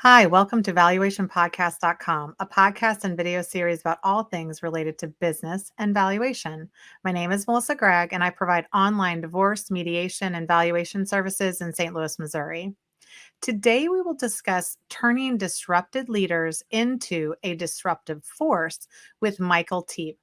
Hi, welcome to valuationpodcast.com, a podcast and video series about all things related to business and valuation. My name is Melissa Gragg, and I provide online divorce, mediation, and valuation services in St. Louis, Missouri. Today, we will discuss turning disrupted leaders into a disruptive force with Michael Teape.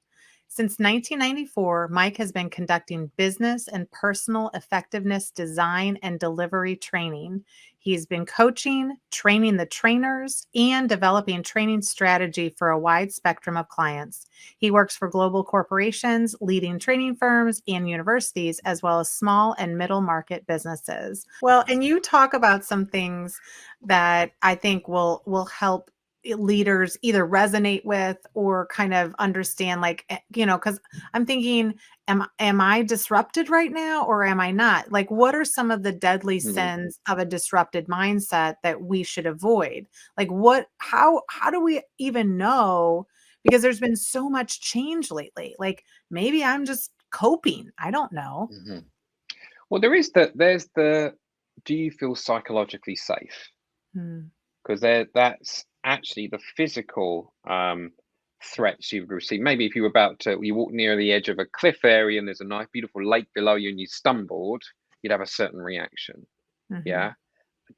Since 1994, Mike has been conducting business and personal effectiveness design and delivery training. He's been coaching, training the trainers, and developing training strategy for a wide spectrum of clients. He works for global corporations, leading training firms, and universities, as well as small and middle market businesses. Well, and you talk about some things that I think will help leaders either resonate with or kind of understand, like, because I'm thinking, am I disrupted right now or am I not? Like, what are some of the deadly sins of a disrupted mindset that we should avoid? Like, how do we even know? Because there's been so much change lately. Like, maybe I'm just coping. I don't know. Mm-hmm. Well, there's the do you feel psychologically safe? Hmm. Because that's actually the physical threats you've received. Maybe if you walk near the edge of a cliff area and there's a nice, beautiful lake below you and you stumbled, you'd have a certain reaction. Mm-hmm. Yeah.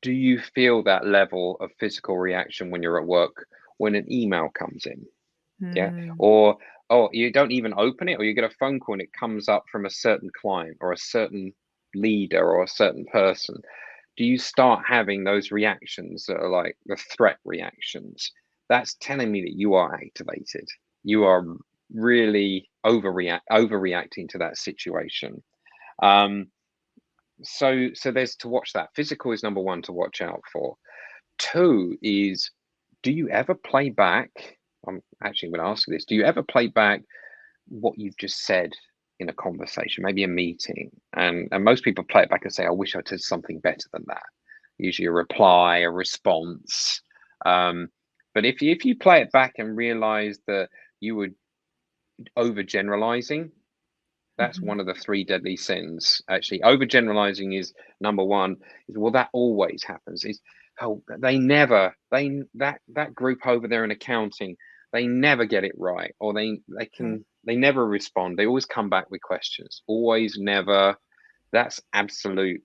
Do you feel that level of physical reaction when you're at work when an email comes in? Yeah. Hmm. Or you don't even open it, or you get a phone call and it comes up from a certain client or a certain leader or a certain person. Do you start having those reactions that are like the threat reactions? That's telling me that you are activated. You are really overreacting to that situation. Um, so there's to watch that. Physical is number one to watch out for. Two is, do you ever play back? I'm actually going to ask you this. Do you ever play back what you've just said in a conversation, maybe a meeting? And most people play it back and say, I wish I said something better than that. Usually a reply, a response. But if you play it back and realize that you were overgeneralizing, that's Mm-hmm. one of the three deadly sins. Actually, overgeneralizing is number one. Is, well, that always happens. Is, oh, that group over there in accounting, they never get it right, or they never respond. They always come back with questions. Always, never. That's absolute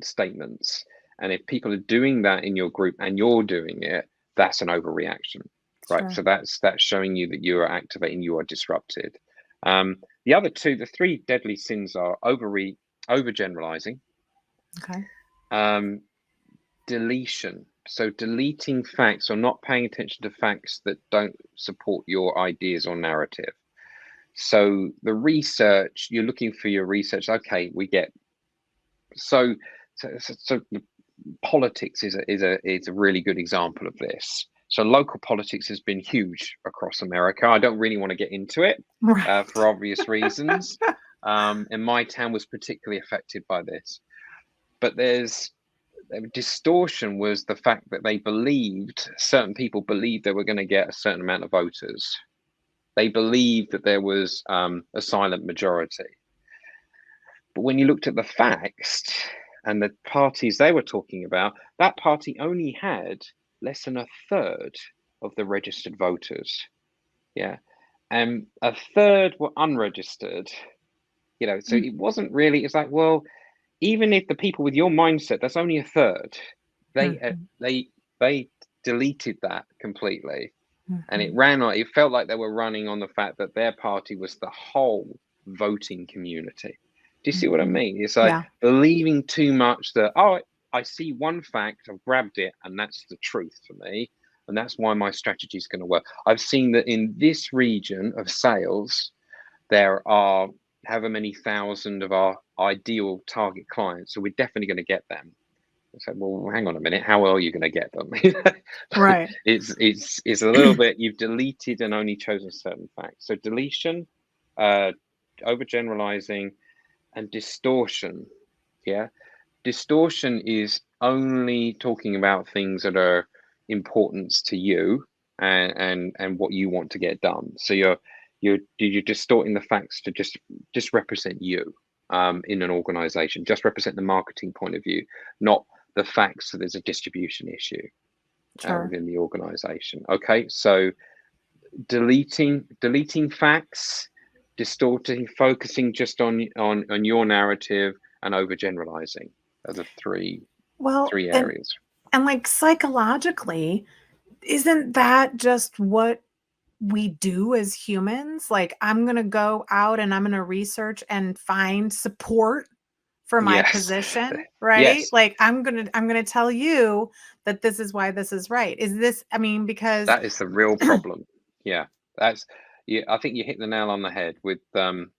statements. And if people are doing that in your group and you're doing it, that's an overreaction, right? Sure. So that's showing you that you are activating, you are disrupted. The other two, the three deadly sins are overgeneralizing, Okay. um, deletion. So deleting facts or not paying attention to facts that don't support your ideas or narrative. So the research, you're looking for your research. Okay, we get so so politics is a really good example of this. So local politics has been huge across America. I don't really want to get into it Right. for obvious reasons. And my town was particularly affected by this. But there's distortion was the fact that certain people believed they were going to get a certain amount of voters. They believed that there was a silent majority. But when you looked at the facts and the parties they were talking about, that party only had less than a third of the registered voters. Yeah. And a third were unregistered, so it wasn't really, it's like, well, even if the people with your mindset, that's only a third, they Mm-hmm. they deleted that completely. And Mm-hmm. it felt like they were running on the fact that their party was the whole voting community. Do you see what I Mm-hmm. mean? It's like Yeah. believing too much that, oh, I see one fact, I've grabbed it, and that's the truth for me. And that's why my strategy is going to work. I've seen that in this region of sales, there are however many thousand of our ideal target clients. So we're definitely going to get them. I said, well, hang on a minute. How are you going to get them? Right. It's a little bit. You've deleted and only chosen certain facts. So deletion, uh, overgeneralizing, and distortion. Yeah, distortion is only talking about things that are importance to you and what you want to get done. So you're distorting the facts to just represent you in an organization, just represent the marketing point of view, not the facts that there's a distribution issue. Sure. within the organization. Okay, so deleting facts, distorting, focusing just on your narrative, and overgeneralizing are the Well, three areas. and like psychologically, isn't that just what we do as humans? Like, I'm going to go out and I'm going to research and find support for my Yes. position, right? Yes, Like, I'm going to tell you that this is why this is right. Is this, I mean, because that is the real problem. Yeah, that's, yeah, I think you hit the nail on the head with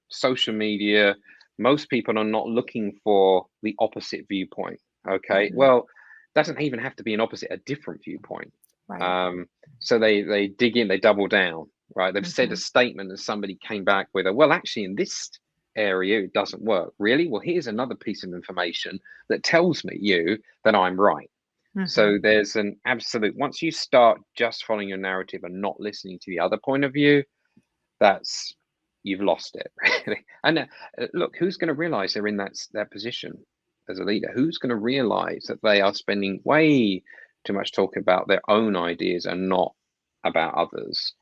social media. Most people are not looking for the opposite viewpoint. Okay, Mhm, well, doesn't even have to be an opposite, a different viewpoint. right. Um, so they dig in, they double down, right? They've said a Mhm, statement and somebody came back with a, well, actually, in this area, it doesn't work. Really? Well, here's another piece of information that tells me you that I'm right. mhm, So there's an absolute, once you start just following your narrative and not listening to the other point of view, that's, you've lost it, really. And look, who's going to realize they're in that position as a leader? Who's going to realize that they are spending way too much talking about their own ideas and not about others?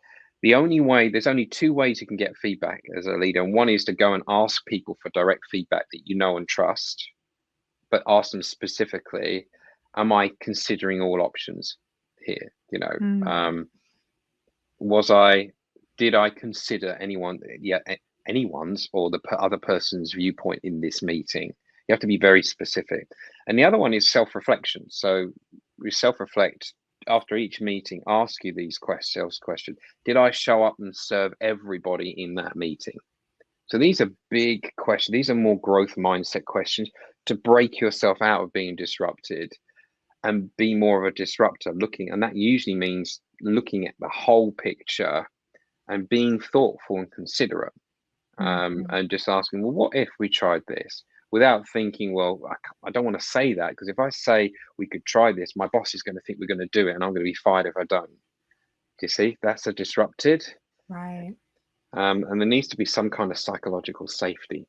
The only way, there's only two ways you can get feedback as a leader. And one is to go and ask people for direct feedback that you know and trust, but ask them specifically, am I considering all options here? mm, Was I, did I consider anyone's or the other person's viewpoint in this meeting? You have to be very specific. And the other one is self-reflection. So we self-reflect after each meeting, ask you these questions. Did I show up and serve everybody in that meeting? So these are big questions. These are more growth mindset questions to break yourself out of being disrupted and be more of a disruptor, looking, and that usually means looking at the whole picture and being thoughtful and considerate, mhm, and just asking, well, what if we tried this? Without thinking, well, I don't want to say that, because if I say we could try this, my boss is going to think we're going to do it, and I'm going to be fired if I don't. Do you see? That's a disrupted. right. And there needs to be some kind of psychological safety